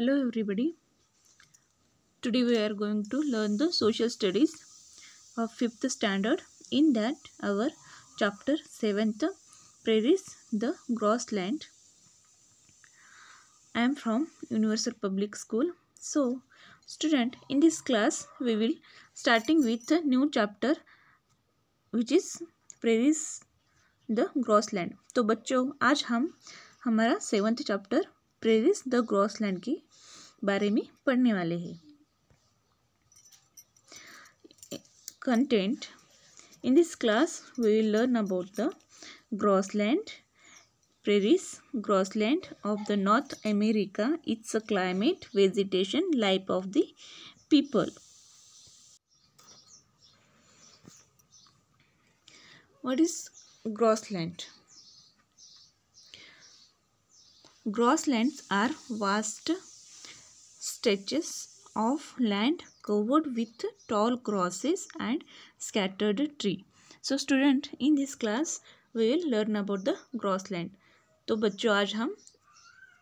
Hello everybody. Today we are going to learn the social studies of 5th standard. In that our chapter 7th prairies the grassland. I am from Universal Public School. So student, in this class we will starting with a new chapter which is prairies the grassland. तो बच्चों आज हम हमारा 7th chapter prairies the grassland की बारे में पढ़ने वाले हैं. Content. In this class we will learn about the grassland, prairies, grassland of the North America, its climate, vegetation, life of the people. What is grassland? Grasslands are vast stretches of land covered with tall grasses and scattered tree. So student, in this class we will learn about the grassland. तो बच्चों आज हम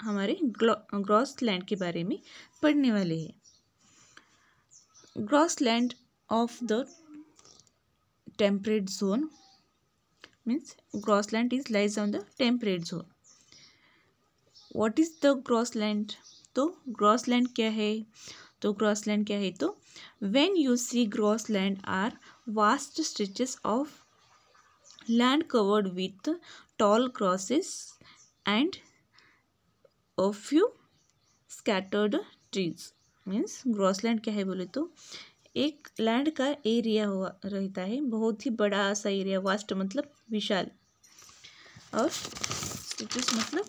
हमारे ग्रॉसलैंड के बारे में पढ़ने वाले हैं. Grassland of the temperate zone means grassland is lies on the temperate zone. What is the grassland? तो ग्रॉसलैंड क्या है? तो ग्रॉसलैंड क्या है? तो when you see grassland are vast stretches of land covered with tall grasses and a few scattered trees. Means grassland क्या है बोले तो एक लैंड का एरिया हुआ रहता है, बहुत ही बड़ा सा एरिया. वास्ट मतलब विशाल, और स्ट्रेचेस मतलब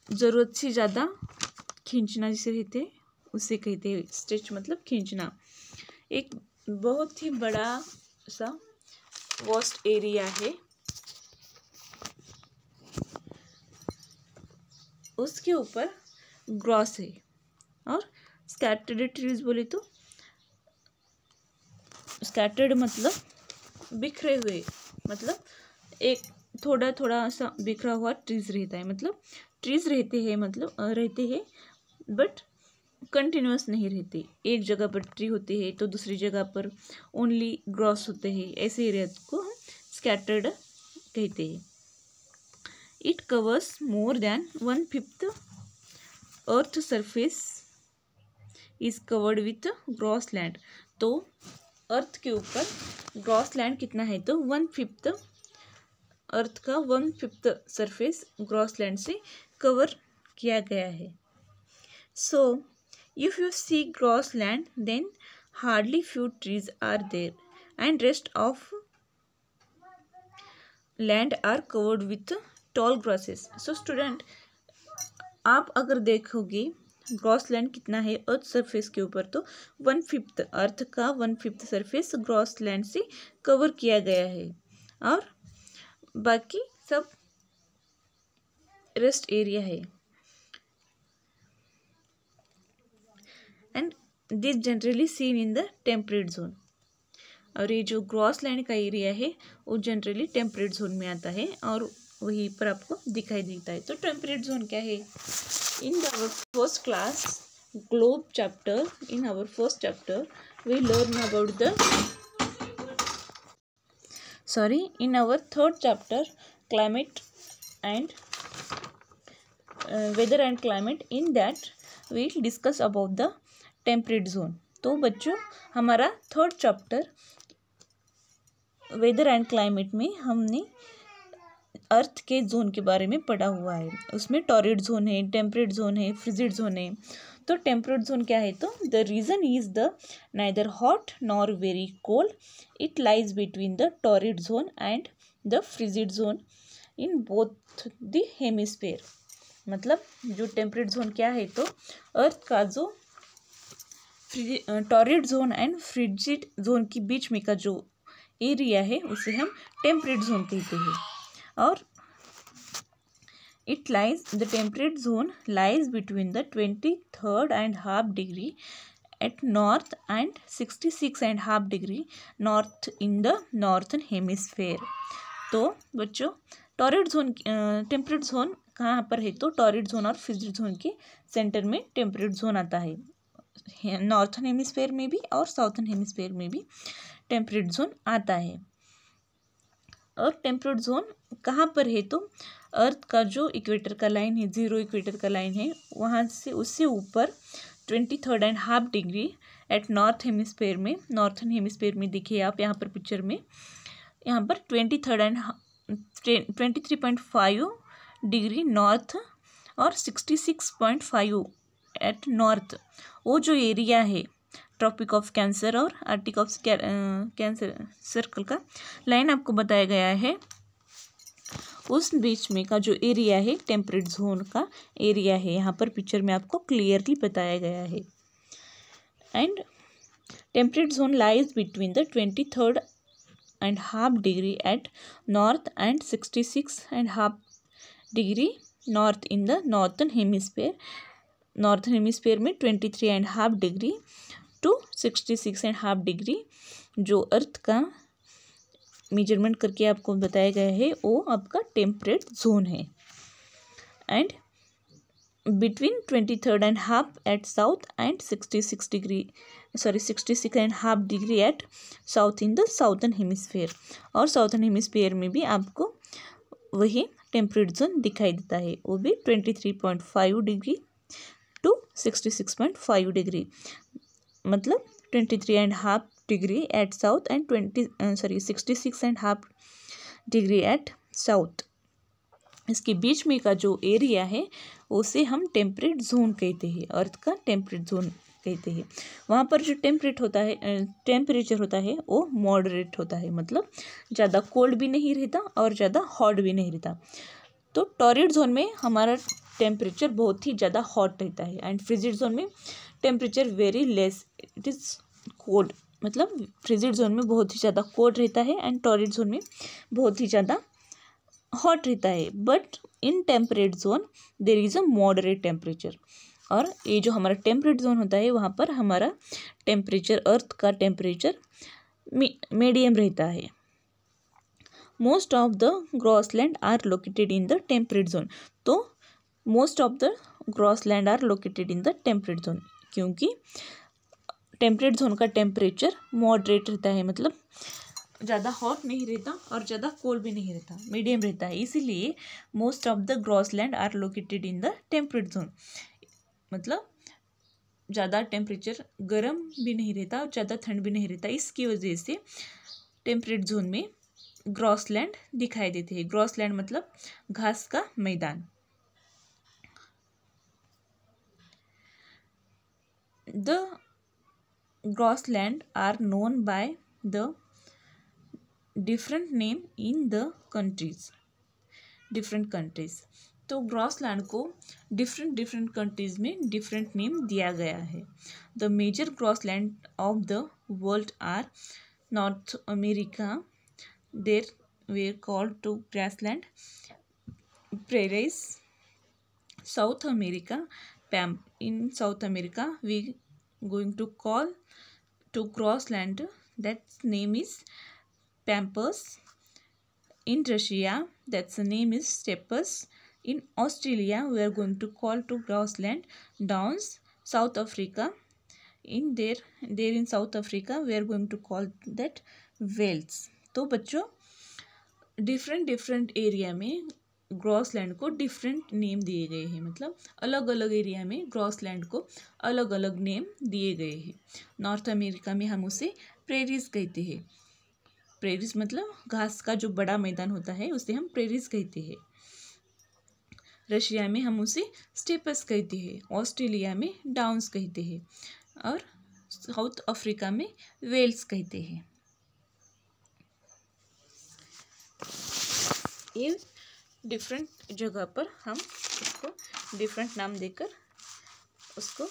ज़रूरत से ज़्यादा खींचना जिसे कहते हैं उसे कहते हैं. स्ट्रेच मतलब खींचना. एक बहुत ही बड़ा सा वास्ट एरिया है, उसके ऊपर ग्रास है. और स्कैटर्ड ट्रीज बोले तो स्कैटर्ड मतलब बिखरे हुए, मतलब एक थोड़ा थोड़ा सा बिखरा हुआ ट्रीज रहता है. मतलब ट्रीज रहते हैं, मतलब रहते हैं बट कंटिन्यूस नहीं रहते. एक जगह पर ट्री होते हैं तो दूसरी जगह पर ओनली ग्रास होते हैं. ऐसे एरिया को हम स्कैटर्ड कहते हैं. It covers more than 1/5 earth surface is covered with grassland. तो अर्थ के ऊपर ग्रॉसलैंड कितना है? तो 1/5 अर्थ का 1/5 सरफेस ग्रॉसलैंड से कवर किया गया है. So, if you see grassland, then hardly few trees are there, and rest of land are covered with tall grasses. So, student, आप अगर देखोगे ग्रॉसलैंड कितना है अर्थ सरफेस के ऊपर, तो 1/5 अर्थ का 1/5 सरफेस ग्रॉसलैंड से कवर किया गया है, और बाकी सब रेस्ट एरिया है. And this generally seen in the temperate zone. और ये जो ग्रॉसलैंड का एरिया है वो जनरली टेम्परेट जोन में आता है, और वहीं पर आपको दिखाई देता है. तो टेम्परेट जोन क्या है? In our first class globe chapter, in our first chapter we learn about the in our third chapter climate and weather and climate, in that we discuss about the temperate zone. तो बच्चों हमारा third chapter weather and climate में हमने अर्थ के zone के बारे में पढ़ा हुआ है. उसमें टॉरिड जोन है, टेम्परेट जोन है, फ्रिजिड जोन है. तो टेम्परेट जोन क्या है? तो the region is the neither hot nor very cold. It lies between the torrid zone and the frigid zone in both the hemisphere. मतलब जो temperate zone क्या है? तो अर्थ का जो torrid zone and frigid zone के बीच में का जो एरिया है उसे हम टेम्परेट जोन कहते हैं. और it lies the temperate zone lies between the 23.5 degree at north and 66.5 degree north in the northern hemisphere. तो बच्चों टॉरिड जोन टेम्परेट जोन कहाँ पर है तो टॉरिड जोन और फ्रिजिड जोन के सेंटर में टेम्परेट जोन आता है। नॉर्थन हेमिस्फेयर में भी और साउथर्न हेमिस्फेयर में भी टेम्परेट जोन आता है। और टेम्परेट जोन कहाँ पर है तो अर्थ का जो इक्वेटर का लाइन है, जीरो इक्वेटर का लाइन है, वहाँ से उससे ऊपर 23.5 डिग्री एट नॉर्थ हेमिस्फेयर में, नॉर्थन हेमिस्फेयर में देखिए आप यहाँ पर पिक्चर में, यहाँ पर 23.5 डिग्री नॉर्थ और 66.5 एट नॉर्थ, वो जो एरिया है ट्रॉपिक ऑफ कैंसर और आर्टिक ऑफ कैंसर सर्कल का लाइन आपको बताया गया है, उस बीच में का जो एरिया है टेम्परेट जोन का एरिया है, यहाँ पर पिक्चर में आपको क्लियरली बताया गया है। And temperate zone lies between the 23.5 degree at north and 66.5 degree north in the northern hemisphere. Northern hemisphere में 23.5 डिग्री टू 66.5 डिग्री जो अर्थ का मेजरमेंट करके आपको बताया गया है, वो आपका टेम्परेट जोन है। And between 23.5 at south and 66.5 degree at south in the southern hemisphere, और साउथर्न हेमिस्फेयर में भी आपको वही टेम्परेट जोन दिखाई देता है, वो भी 23.5 डिग्री टू 66.5 डिग्री, मतलब 23.5 degree at south and 66.5 degree at south. इसके बीच में का जो एरिया है उसे हम टेम्परेट जोन कहते हैं, अर्थ का टेम्परेट जोन कहते हैं। वहाँ पर जो टेम्परेचर होता है वो मॉडरेट होता है, मतलब ज़्यादा कोल्ड भी नहीं रहता और ज़्यादा हॉट भी नहीं रहता। तो टॉरिड जोन में हमारा टेम्परेचर बहुत ही ज़्यादा हॉट रहता है, एंड फ्रिजिड जोन में temperature vary less, it is cold, मतलब फ्रिजिड जोन में बहुत ही ज़्यादा कोल्ड रहता है एंड टॉरिड जोन में बहुत ही ज़्यादा हॉट रहता है। But in temperate zone there is a moderate temperature, और ये जो हमारा टेम्परेट जोन होता है वहाँ पर हमारा टेम्परेचर, अर्थ का टेम्परेचर मीडियम रहता है। Most of the grassland are located in the temperate zone, तो most of the grassland are located in the temperate zone, क्योंकि टेम्परेट जोन का टेम्परेचर मॉडरेट रहता है, मतलब ज़्यादा हॉट नहीं रहता और ज़्यादा कोल्ड भी नहीं रहता, मीडियम रहता है, इसीलिए most of the grassland are located in the temperate zone, मतलब ज़्यादा टेम्परेचर गर्म भी नहीं रहता और ज़्यादा ठंड भी नहीं रहता, इसकी वजह से टेम्परेट जोन में ग्रॉसलैंड दिखाई देते हैं। ग्रॉसलैंड मतलब घास का मैदान। The grassland are known by the different name in the countries, different countries, तो ग्रॉसलैंड को डिफरेंट कंट्रीज में डिफरेंट नेम दिया गया है। The major grassland of the world are North America, there were called to grassland, prairies, South America, in South America we going to call to grassland, that name is pampas. In Russia that's the name is steppes. In Australia we are going to call to grassland downs. South Africa, there in South Africa we are going to call that vales. तो बच्चों different area में ग्रॉसलैंड को different name दिए गए हैं, मतलब अलग अलग एरिया में ग्रॉसलैंड को अलग अलग नेम दिए गए हैं। नॉर्थ अमेरिका में हम उसे प्रेरीज कहते हैं, प्रेरीज मतलब घास का जो बड़ा मैदान होता है उसे हम प्रेरीज कहते हैं। रशिया में हम उसे स्टेपस कहते हैं, ऑस्ट्रेलिया में डाउन्स कहते हैं, और साउथ अफ्रीका में वेल्स कहते हैं। ये डिफरेंट जगह पर हम उसको डिफरेंट नाम देकर उसको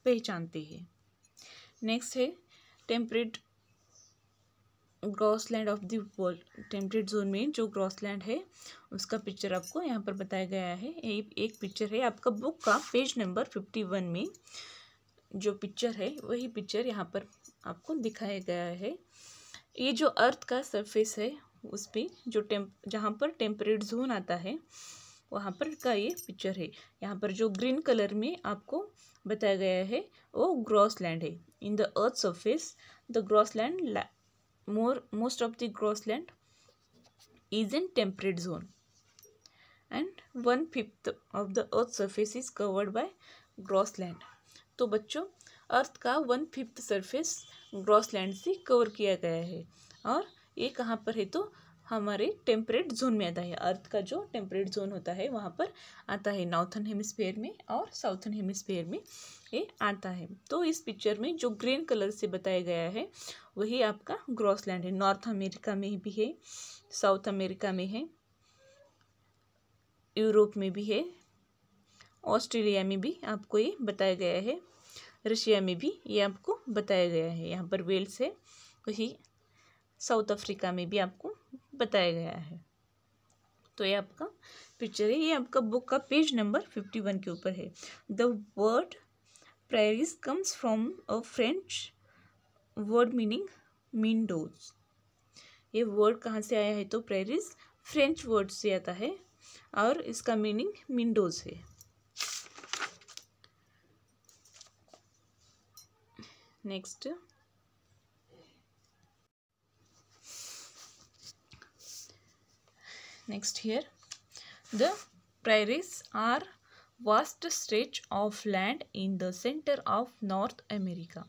पहचानते हैं। नेक्स्ट है temperate grassland of the world. Temperate zone में जो ग्रॉसलैंड है उसका पिक्चर आपको यहाँ पर बताया गया है। एक पिक्चर है आपका बुक का पेज नंबर 51 में, जो पिक्चर है वही पिक्चर यहाँ पर आपको दिखाया गया है। ये जो अर्थ का सरफेस है उस पर जो जहाँ पर टेम्परेट जोन आता है वहाँ पर का ये पिक्चर है। यहाँ पर जो ग्रीन कलर में आपको बताया गया है वो ग्रॉस लैंड है। In the earth surface the gross land most of the gross land is in temperate zone and 1/5 of the earth surface is covered by grassland। तो बच्चों अर्थ का 1/5 सरफेस ग्रॉसलैंड से कवर किया गया है और ये कहाँ पर है तो हमारे टेम्परेट जोन में आता है। अर्थ का जो टेम्परेट जोन होता है वहाँ पर आता है, नॉर्थन हेमिस्फीयर में और साउथर्न हेमिस्फीयर में ये आता है। तो इस पिक्चर में जो ग्रीन कलर से बताया गया है वही आपका ग्रॉसलैंड है। नॉर्थ अमेरिका में भी है, साउथ अमेरिका में है, यूरोप में भी है, ऑस्ट्रेलिया में भी आपको ये बताया गया है, रशिया में भी ये आपको बताया गया है। यहाँ पर वेल्स है, वही साउथ अफ्रीका में भी आपको बताया गया है। तो ये आपका पिक्चर है, ये आपका बुक का पेज नंबर 51 के ऊपर है। The word prairies comes from a French word meaning meadows। ये वर्ड कहाँ से आया है तो prairies फ्रेंच वर्ड से आता है और इसका मीनिंग meadows है। Next here the prairies are vast stretch of land in the center of North America।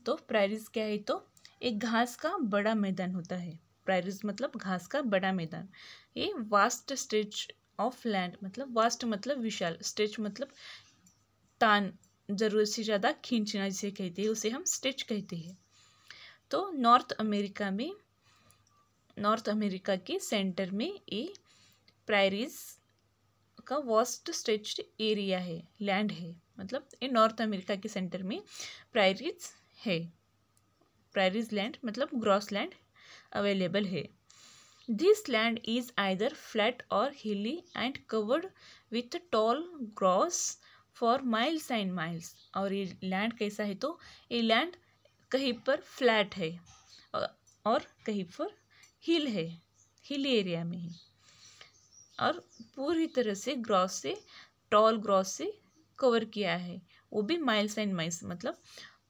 तो prairies क्या है तो एक घास का बड़ा मैदान होता है। prairies मतलब घास का बड़ा मैदान। ये vast stretch of land मतलब vast मतलब विशाल, stretch मतलब तान, ज़रूरत से ज़्यादा खींचना जिसे कहते हैं उसे हम stretch कहते हैं। तो नॉर्थ अमेरिका के सेंटर में ये प्रायरीज का वास्ट स्ट्रेच्ड एरिया है, लैंड है, मतलब ये नॉर्थ अमेरिका के सेंटर में प्रायरीज है। प्रायरीज लैंड मतलब ग्रॉस लैंड अवेलेबल है। This land is either flat or hilly and covered with tall grass for miles and miles. और ये लैंड कैसा है तो ये लैंड कहीं पर फ्लैट है और कहीं पर हिल है, हिली एरिया में है और पूरी तरह से ग्रॉस से, टॉल ग्रॉस से कवर किया है। वो भी माइल्स एंड माइल्स मतलब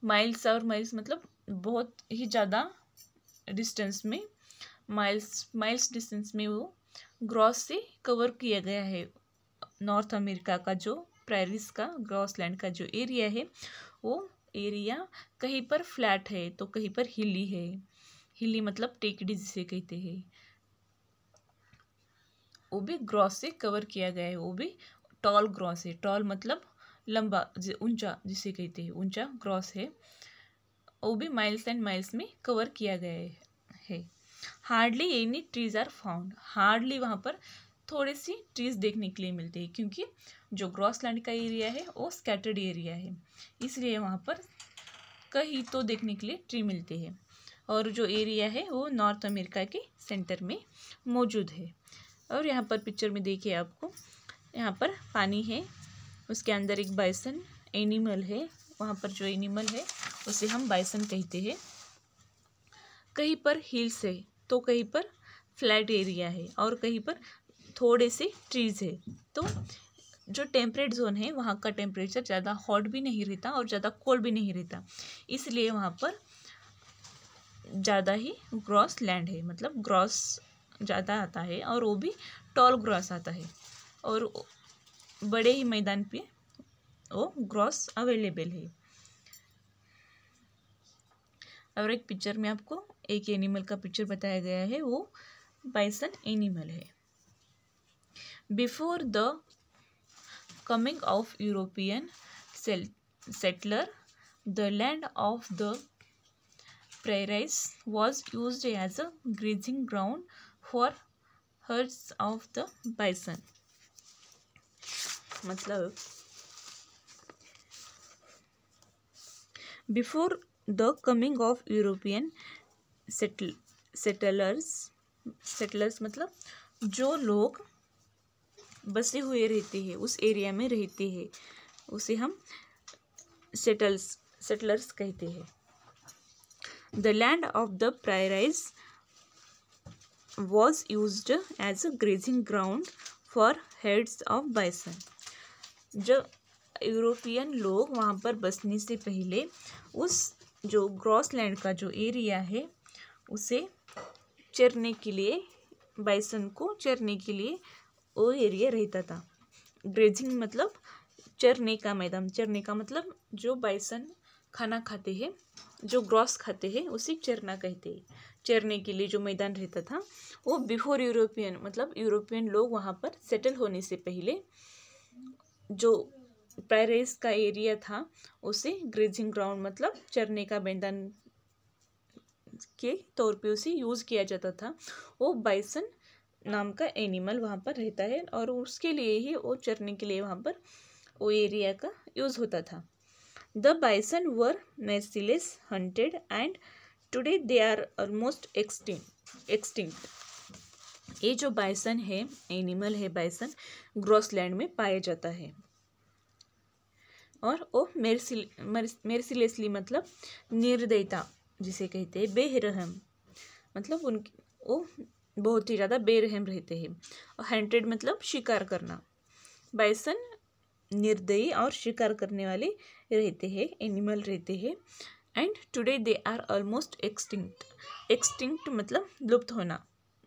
माइल्स और माइल्स मतलब बहुत ही ज़्यादा डिस्टेंस में, माइल्स डिस्टेंस में वो ग्रॉस से कवर किया गया है। नॉर्थ अमेरिका का जो प्रायरीज का ग्रॉस लैंड का जो एरिया है वो एरिया कहीं पर फ्लैट है तो कहीं पर हिली है। हिली मतलब टेकड़ी जिसे कहते हैं, वो भी ग्रॉस से कवर किया गया है। वो भी टॉल ग्रॉस है, टॉल मतलब लंबा, ऊंचा जिसे कहते हैं, ऊंचा ग्रॉस है। वो भी माइल्स एंड माइल्स में कवर किया गया है। Hardly any trees are found. Hardly वहाँ पर थोड़े सी ट्रीज देखने के लिए मिलते हैं क्योंकि जो ग्रॉस लैंड का एरिया है वो स्कैटर्ड एरिया है, इसलिए वहाँ पर कहीं तो देखने के लिए ट्री मिलते हैं। और जो एरिया है वो नॉर्थ अमेरिका के सेंटर में मौजूद है। और यहाँ पर पिक्चर में देखिए आपको, यहाँ पर पानी है, उसके अंदर एक बाइसन एनिमल है। वहाँ पर जो एनिमल है उसे हम बाइसन कहते हैं। कहीं पर हिल्स है तो कहीं पर फ्लैट एरिया है और कहीं पर थोड़े से ट्रीज है। तो जो टेम्परेट जोन है वहाँ का टेम्परेचर ज़्यादा हॉट भी नहीं रहता और ज़्यादा कोल्ड भी नहीं रहता, इसलिए वहाँ पर ज़्यादा ही ग्रॉस लैंड है, मतलब ग्रॉस ज़्यादा आता है और वो भी टॉल ग्रॉस आता है और बड़े ही मैदान पे वो ग्रॉस अवेलेबल है। और एक पिक्चर में आपको एक एनिमल का पिक्चर बताया गया है, वो बाइसन एनिमल है। Before the coming of European settler the land of the prairies was used as a grazing ground for herds of the bison। मतलब before the coming of European settlers मतलब जो लोग बसे हुए रहते हैं, उस एरिया में रहते हैं, उसे हम सेटलर्स कहते हैं। The land of the prairies was used as a grazing ground for heads of bison. जब यूरोपियन लोग वहाँ पर बसने से पहले उस जो ग्रॉसलैंड का जो एरिया है उसे चरने के लिए, बाइसन को चरने के लिए वो एरिया रहता था। ग्रेजिंग मतलब चरने का मैदान, चरने का मतलब जो बाइसन खाना खाते हैं, जो ग्रॉस खाते हैं उसे चरना कहते हैं। चरने के लिए जो मैदान रहता था वो बिफोर यूरोपियन मतलब यूरोपियन लोग वहाँ पर सेटल होने से पहले जो प्रायरेस का एरिया था उसे ग्रेजिंग ग्राउंड मतलब चरने का मैदान के तौर पे उसे यूज़ किया जाता था। वो बाइसन नाम का एनिमल वहाँ पर रहता है और उसके लिए ही वो चरने के लिए वहाँ पर वो एरिया का यूज़ होता था। The bison were merciless hunted and today they are almost extinct। ये जो बाइसन है, एनिमल है बाइसन, ग्रॉसलैंड में पाया जाता है और वो मेर्सिलेसली मतलब निर्दयता जिसे कहते हैं, बेरहम मतलब उनकी वो बहुत ही ज़्यादा बेरहम रहते हैं। और हंटेड मतलब शिकार करना। बाइसन निर्दयी और शिकार करने वाले रहते हैं, एनिमल रहते हैं। And today they are almost extinct मतलब लुप्त होना,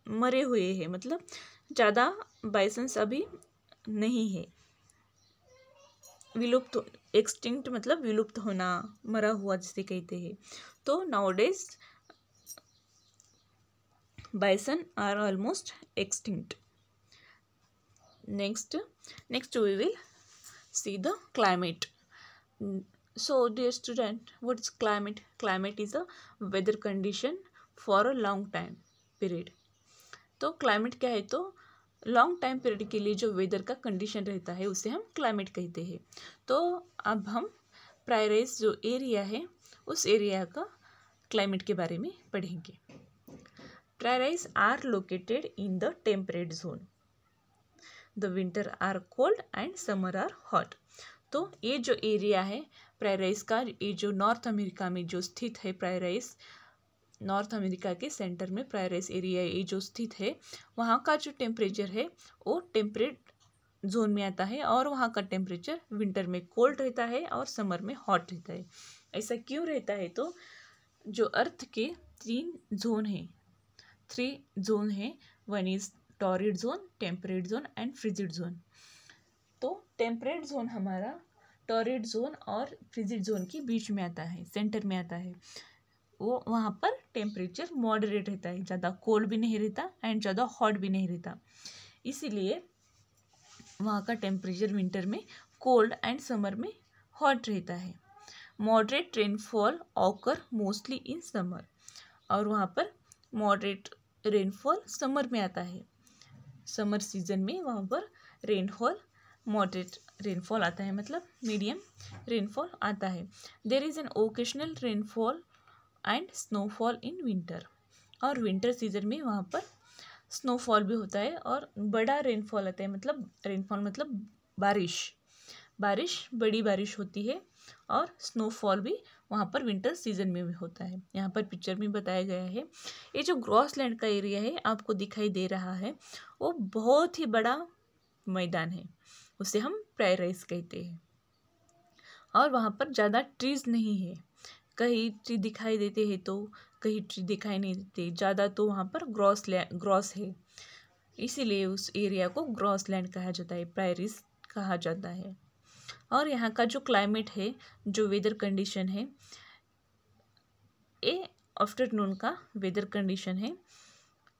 मरे हुए हैं मतलब ज़्यादा बाइसन्स अभी नहीं है। विलुप्त, एक्सटिंक्ट मतलब विलुप्त होना, मरा हुआ जिसे कहते हैं। तो nowadays bison are almost extinct. Next we will see the climate. So dear student, what is climate? Climate is a weather condition for a long time period. तो climate क्या है? तो लॉन्ग टाइम पीरियड के लिए जो weather का condition रहता है उसे हम क्लाइमेट कहते हैं। तो अब हम प्रायरेस जो एरिया है उस एरिया का क्लाइमेट के बारे में पढ़ेंगे। Prairies are located in the temperate zone. The winter are cold and summer are hot. तो ये जो एरिया है प्रायरेस का, ये जो नॉर्थ अमेरिका में जो स्थित है प्रायरेस, नॉर्थ अमेरिका के सेंटर में प्रायरेस एरिया ये जो स्थित है, वहाँ का जो टेम्परेचर है वो टेम्परेट जोन में आता है और वहाँ का टेम्परेचर विंटर में कोल्ड रहता है और समर में हॉट रहता है। ऐसा क्यों रहता है? तो जो अर्थ के 3 जोन है, one is torrid zone, temperate zone and frigid zone. तो टेम्परेट जोन हमारा टॉरिड जोन और फ्रिजिड जोन के बीच में आता है, सेंटर में आता है। वो वहाँ पर टेम्परेचर मॉडरेट रहता है, ज़्यादा कोल्ड भी नहीं रहता एंड ज़्यादा हॉट भी नहीं रहता। इसीलिए वहाँ का टेम्परेचर विंटर में कोल्ड एंड समर में हॉट रहता है। Moderate rainfall occur mostly in summer, और वहाँ पर मॉडरेट रेनफॉल समर में आता है। समर सीजन में वहाँ पर रेनफॉल मॉडरेट रेनफॉल आता है, मतलब मीडियम रेनफॉल आता है। There is an occasional rainfall and snowfall in winter, और विंटर सीजन में वहाँ पर स्नोफॉल भी होता है और बड़ा रेनफॉल आता है। मतलब रेनफॉल मतलब बारिश बड़ी बारिश होती है और स्नोफॉल भी वहाँ पर विंटर सीजन में भी होता है। यहाँ पर पिक्चर में बताया गया है। ये जो ग्रॉसलैंड का एरिया है आपको दिखाई दे रहा है, वो बहुत ही बड़ा मैदान है, उसे हम प्रायरेस कहते हैं। और वहाँ पर ज़्यादा ट्रीज नहीं है, कहीं ट्री दिखाई देते हैं तो कहीं ट्री दिखाई नहीं देते, ज़्यादा तो वहाँ पर ग्रॉस है, इसीलिए उस एरिया को ग्रॉसलैंड कहा जाता है, प्रायरेस कहा जाता है। और यहाँ का जो क्लाइमेट है, जो वेदर कंडीशन है, ये आफ्टरनून का वेदर कंडीशन है।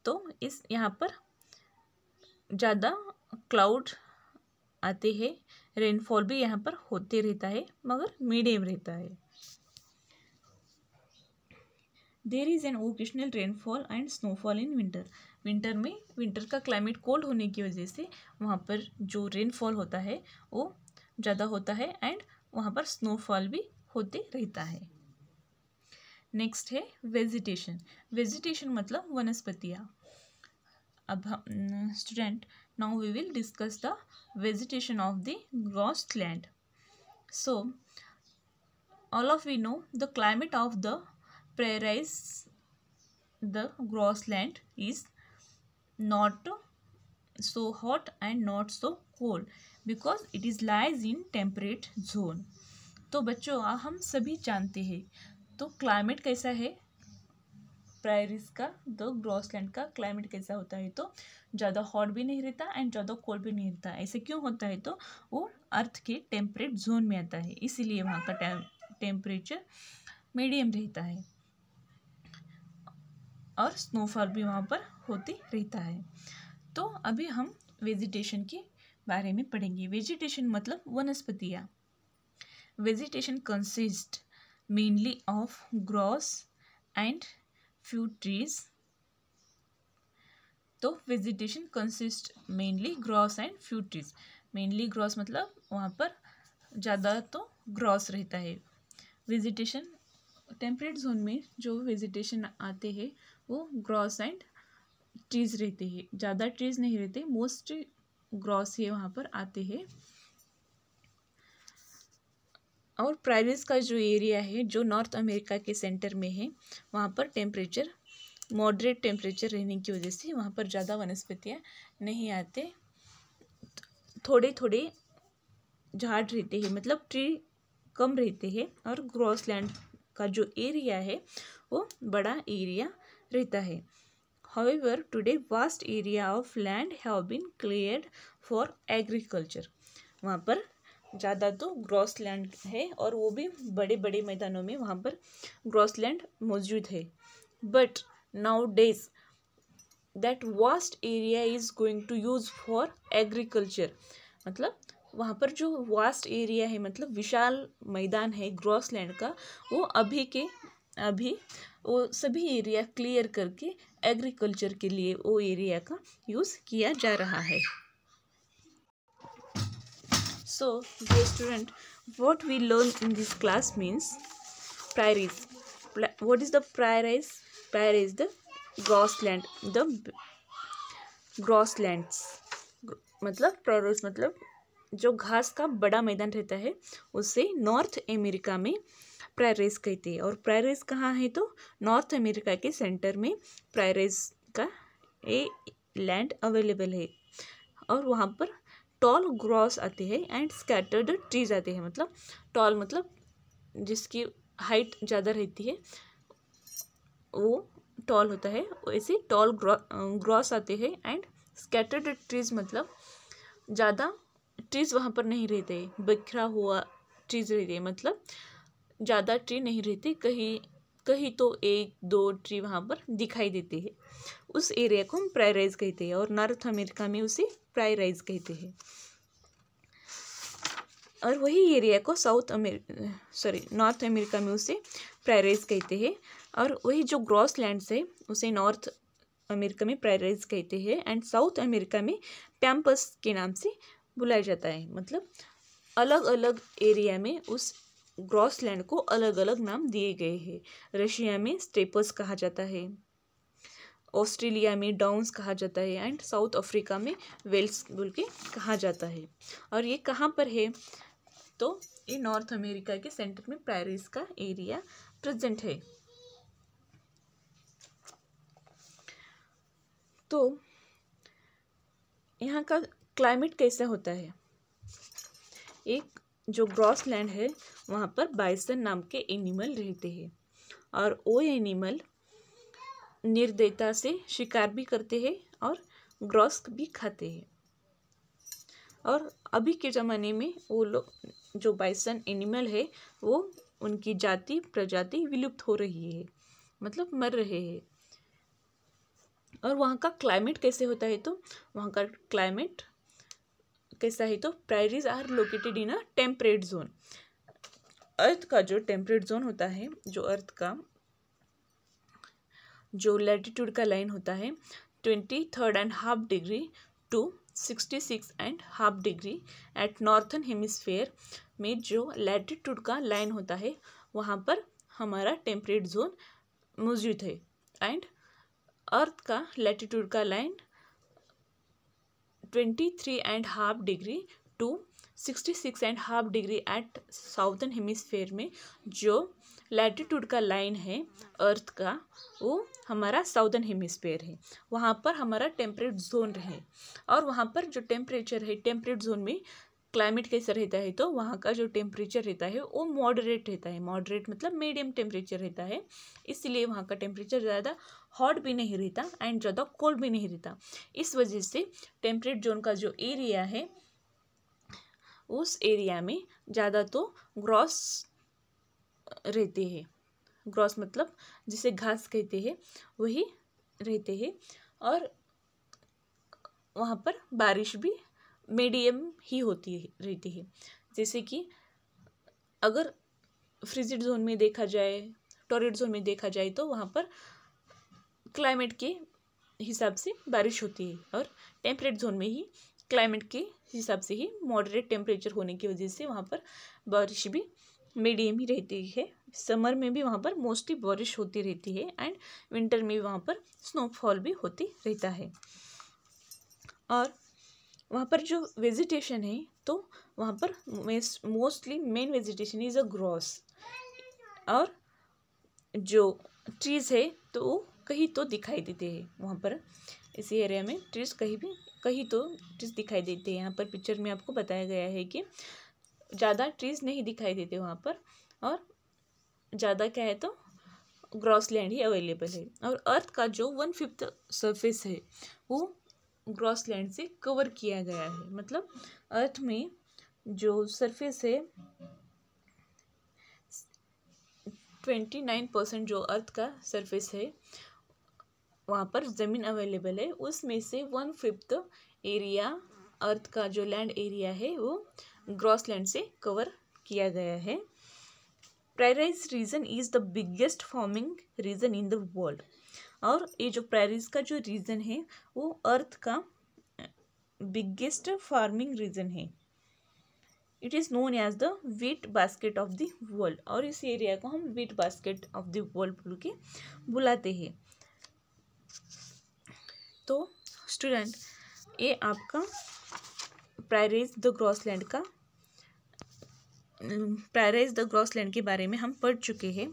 तो इस यहाँ पर ज़्यादा क्लाउड आते हैं, रेनफॉल भी यहाँ पर होते रहता है मगर मीडियम रहता है। There is an occasional rainfall and snowfall in winter. Winter का क्लाइमेट कोल्ड होने की वजह से वहाँ पर जो रेनफॉल होता है वो ज़्यादा होता है एंड वहाँ पर स्नोफॉल भी होते रहता है। नेक्स्ट है वेजिटेशन मतलब वनस्पतियाँ। अब हम student, now we will discuss the vegetation of the grassland. So all of we know the climate of the prairies, the grassland is not so hot and not so cold because it is lies in temperate zone. तो बच्चों हम सभी जानते हैं तो climate कैसा है प्रायरीज का, तो ग्रॉसलैंड का क्लाइमेट कैसा होता है, तो ज़्यादा हॉट भी नहीं रहता एंड ज़्यादा कोल्ड भी नहीं रहता। ऐसे क्यों होता है, तो वो अर्थ के टेम्परेट जोन में आता है, इसीलिए वहाँ का टेम्परेचर मीडियम रहता है और स्नोफॉल भी वहाँ पर होती रहता है। तो अभी हम वेजिटेशन के बारे में पढ़ेंगे। वेजिटेशन मतलब वनस्पतियाँ। Vegetation consist mainly of grass and few trees. तो vegetation consist mainly grass and few trees. Mainly grass मतलब वहाँ पर ज़्यादा तो ग्रॉस रहता है। वेजिटेशन टेम्परेट जोन में जो वेजिटेशन आते हैं वो ग्रॉस एंड ट्रीज रहते हैं, ज़्यादा ट्रीज नहीं रहते, मोस्ट ग्रॉस ही वहाँ पर आते हैं। और प्रायरीज का जो एरिया है जो नॉर्थ अमेरिका के सेंटर में है वहाँ पर टेम्परेचर मॉडरेट टेम्परेचर रहने की वजह से वहाँ पर ज़्यादा वनस्पतियाँ नहीं आते, थोड़े थोड़े झाड़ रहते हैं, मतलब ट्री कम रहते हैं और ग्रॉसलैंड का जो एरिया है वो बड़ा एरिया रहता है। However, today vast area of land have been cleared for agriculture. वहाँ पर ज़्यादा तो ग्रॉसलैंड है और वो भी बड़े बड़े मैदानों में वहाँ पर ग्रॉसलैंड मौजूद है। But nowadays that vast area is going to use for agriculture. मतलब वहाँ पर जो वास्ट एरिया है मतलब विशाल मैदान है ग्रॉसलैंड का, वो अभी वो सभी एरिया क्लियर करके एग्रीकल्चर के लिए वो एरिया का यूज़ किया जा रहा है। So dear student, what we learn in this class means prairies. What is the prairies? Prairies the grassland, the grasslands मतलब प्रायरीज मतलब जो घास का बड़ा मैदान रहता है उसे नॉर्थ अमेरिका में प्रायरीज कहते हैं। और प्रायरीज कहाँ है, तो नॉर्थ अमेरिका के सेंटर में प्रायरीज का लैंड अवेलेबल है। और वहाँ पर टॉल ग्रॉस आते हैं एंड स्कैटर्ड ट्रीज आते हैं। मतलब टॉल मतलब जिसकी हाइट ज़्यादा रहती है वो टॉल होता है, वैसे टॉल ग्रॉस आते हैं एंड स्कैटर्ड ट्रीज मतलब ज़्यादा ट्रीज वहाँ पर नहीं रहते, बिखरा हुआ ट्रीज रहते हैं, मतलब ज़्यादा ट्री नहीं रहते, कहीं कहीं तो एक दो ट्री वहाँ पर दिखाई देते हैं। उस एरिया को हम प्रायराइज कहते हैं और नॉर्थ अमेरिका में उसे प्रायराइज कहते हैं। और वही एरिया को नॉर्थ अमेरिका में उसे प्रायराइज कहते हैं। और वही जो ग्रॉस लैंड्स है उसे नॉर्थ अमेरिका में प्रायराइज कहते हैं एंड साउथ अमेरिका में पैम्पस के नाम से बुलाया जाता है। मतलब अलग अलग एरिया में उस ग्रॉसलैंड को अलग अलग नाम दिए गए हैं। रशिया में स्टेपस कहा जाता है, ऑस्ट्रेलिया में डाउन्स कहा जाता है एंड साउथ अफ्रीका में वेल्स बोल के कहा जाता है। और ये कहाँ पर है, तो ये नॉर्थ अमेरिका के सेंटर में प्रायरीज का एरिया प्रेजेंट है। तो यहाँ का क्लाइमेट कैसा होता है, एक जो ग्रॉसलैंड है वहाँ पर बाइसन नाम के एनिमल रहते हैं और वो एनिमल निर्दयता से शिकार भी करते हैं और ग्रॉस भी खाते हैं। और अभी के ज़माने में वो लोग जो बाइसन एनिमल है वो उनकी प्रजाति विलुप्त हो रही है, मतलब मर रहे हैं। और वहाँ का क्लाइमेट कैसे होता है, तो वहाँ का क्लाइमेट कैसा है, तो prairies are located in a temperate zone. Earth का जो टेम्परेट जोन होता है, जो अर्थ का जो लैटिट्यूड का लाइन होता है 23.5 degree to 66.5 degree at northern hemisphere में जो लैटिट्यूड का लाइन होता है वहाँ पर हमारा टेम्परेट जोन मौजूद है। एंड अर्थ का लैटिट्यूड का line 23.5 degree to 66.5 degree at southern hemisphere में जो लैटिट्यूड का लाइन है अर्थ का, वो हमारा साउदर्न हेमिस्फेयर है। वहाँ पर हमारा टेम्परेट जोन है, और वहाँ पर जो टेम्परेचर है, टेम्परेट जोन में क्लाइमेट कैसा रहता है, तो वहाँ का जो टेम्परेचर रहता है वो मॉडरेट रहता है। मॉडरेट मतलब मीडियम टेम्परेचर रहता है, इसलिए वहाँ का टेम्परेचर ज़्यादा हॉट भी नहीं रहता एंड ज़्यादा कोल्ड भी नहीं रहता। इस वजह से टेम्परेट जोन का जो एरिया है, उस एरिया में ज़्यादा तो ग्रॉस रहते हैं। ग्रॉस मतलब जिसे घास कहते हैं, वही रहते हैं, और वहाँ पर बारिश भी मीडियम ही होती रहती है। जैसे कि अगर फ्रिजिड जोन में देखा जाए, टॉरिड जोन में देखा जाए, तो वहाँ पर क्लाइमेट के हिसाब से बारिश होती है, और टेम्परेट जोन में ही क्लाइमेट के हिसाब से ही मॉडरेट टेम्परेचर होने की वजह से वहाँ पर बारिश भी मीडियम ही रहती है। समर में भी वहाँ पर मोस्टली बारिश होती रहती है, एंड विंटर में वहाँ पर स्नोफॉल भी होती रहता है। और वहाँ पर जो वेजिटेशन है, तो वहाँ पर mostly men vegetation is a gross, और जो ट्रीज़ है तो वो कहीं तो दिखाई देते हैं। वहाँ पर इस एरिया में ट्रीज़ कहीं तो ट्रीज़ दिखाई देते हैं। यहाँ पर पिक्चर में आपको बताया गया है कि ज़्यादा ट्रीज़ नहीं दिखाई देते वहाँ पर, और ज़्यादा क्या है तो ग्रॉस लैंड ही अवेलेबल है। और अर्थ का जो 1/5 सरफेस है वो ग्रॉस लैंड से कवर किया गया है। मतलब अर्थ में जो सरफेस है 29% जो अर्थ का सरफेस है वहाँ पर ज़मीन अवेलेबल है, उसमें से 1/5 एरिया अर्थ का जो लैंड एरिया है वो ग्रॉस लैंड से कवर किया गया है। Prairies region is the biggest farming region in the world. और ये जो प्रेराइज का जो रीजन है वो अर्थ का बिगेस्ट फार्मिंग रीजन है। It is known as the wheat basket of the world, और इस एरिया को हम wheat basket of the world बोल के बुलाते हैं। तो स्टूडेंट, ये आपका प्रेराइज द ग्रॉसलैंड के बारे में हम पढ़ चुके हैं।